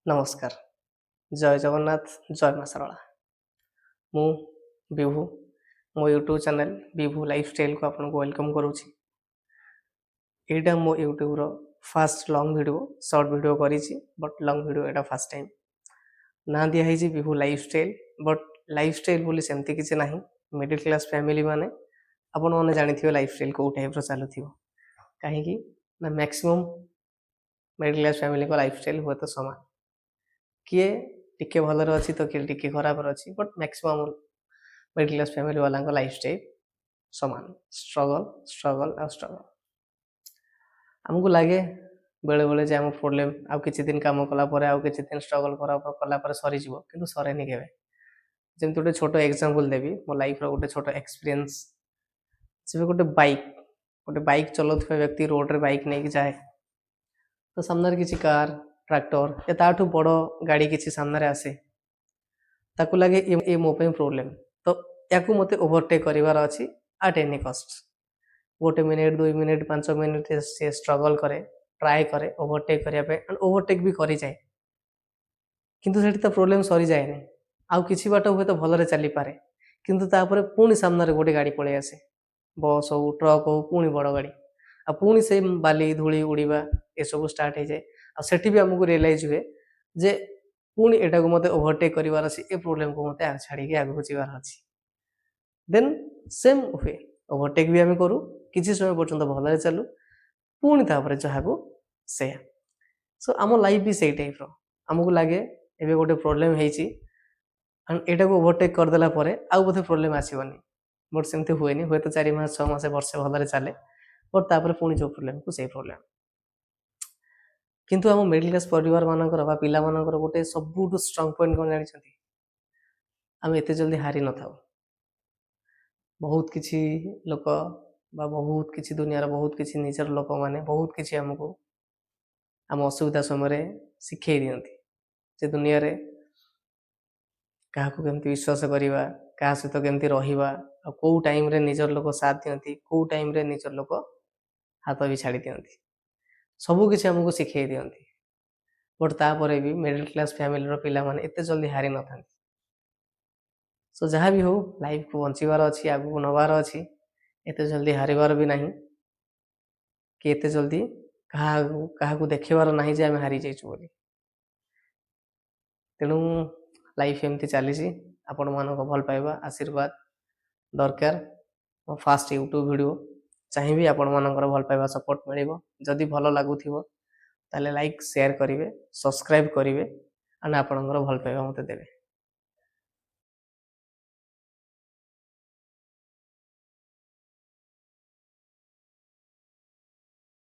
नमस्कार जय जगन्नाथ जय मां सरला मु विभु मो यूट्यूब चैनल विभु लाइफस्टाइल को आपको वेलकम करुच्ची एटा मो यूट्यूब रो fast long video short video करिछि बट लॉन्ग वीडियो एटा फर्स्ट टाइम ना दिया है विभु लाइफस्टाइल बट लाइफस्टाइल बोली सेमती किसी नाही मिडिल क्लास फैमिली माने आपण माने जानिथिबे लाइफस्टाइल को टाइप रो चालुथिबो काहे कि ना मैक्सिमम मिडिल क्लास फैमिली को लाइफस्टाइल हुए तो समान किए टिके भलर अच्छी तो किए टिके खराब अच्छी but maximum middle class family वाला लाइफस्टाइल समान स्ट्रगल स्ट्रगल आ स्ट्रगल आमको लगे बेले बेले जे आम प्रोब्लेम आउ किछि दिन काम कला परे आउ किछि दिन स्ट्रगल कला परे सरी जिवो किंतु सरेनी केबे जेमति गोटे छोटो एग्जांपल देबी मो लाइफ रो गोटे छोटो एक्सपीरियंस जेबे गोटे बाइक चलाउथबे व्यक्ति रोड रे बाइक नै कि जाए तो सामने किछि कार ट्रैक्टर या ताठू बड़ गाड़ी किछि सामने आसे ताकू लगे ए मो पे प्रॉब्लम तो याकू मते ओवरटेक करिवार अछि एट एनी कॉस्ट गोटे मिनिट 2 मिनिट 5 मिनिट से स्ट्रगल करे ट्राई करे ओवरटेक करिया पे एंड ओवरटेक भी करि जाए किंतु सेठी तो प्रॉब्लम सरी जाए नै आउ किछि बाट होय तो भलरे चली पारे किंतु तापरे पुनी सामने रे गोटे गाड़ी पळे आसे बस हो ट्रक हो पुनी बड़ गाड़ी आ पुनी से बाली धूली उड़ीबा ए सब स्टार्ट हो जाए आ सेठी भी हमको रियलाइज हुए जे पुणी एटा को मते ओवरटेक करिवार अछि ए प्रॉब्लम को मते छाड़ी के आगु जीवार अछि देन सेम हुए ओवरटेक भी हम करू किछि समय पर्यंत भलरे चलू पुणी तापर जहाको से सो आम लाइफ भी सेई टाइप रो हमको लागे एबे गोटे प्रॉब्लम हेछि एंड एटा को ओवरटेक कर देला परे आउ बोथे प्रॉब्लम आसीबनी बट सेमते हुएनी हुए तो 4 मास 6 मास वर्ष भलरे चले बट तापर पुणी जो प्रॉब्लम को से प्रॉब्लम किंतु हम मिडिल क्लास परिवार मानकर बा पिला मानकर गोटे सबुठु स्ट्रांग पॉइंट कोन जानि छथि हम एते जल्दी हारि न थाउ बहुत किछि लोक बा बहुत किछि दुनिया रो बहुत किछि निजर लोक माने बहुत किछि हमको हम असुविधा समय शिखै दियंती जे दुनिया रे कहा को केमती विश्वास करिवा कहा सहित केमती रहिबा आ को टाइम रे निजर लोक साथ दियंती को टाइम रे निजर लोक हाथ भी छाड़ी दियंती सबु किछि हमको शिखै दियंती बट तापरे भी मिडिल क्लास फैमिली रो पिला माने एते जल्दी हारि न थांती सो जहाँ भी हो लाइफ को बंचीबार अच्छी आगू नबार अच्छी एते जल्दी हारिबार भी नहीं कि एते जल्दी कहा को देखेबार नहीं जे आमे हारि जाइछु बोली तेणु लाइफ एमती चली आपण मानक भल पाइबा आशीर्वाद दरकार मो फास्ट यूट्यूब वीडियो चाहिए आपण मानकर भल पाइबा सपोर्ट मिलिबो जदि भल लागुथिबो ताले लाइक शेयर करिवे सब्सक्राइब करिवे एंड आपणकर भल पाइबा मते देबे।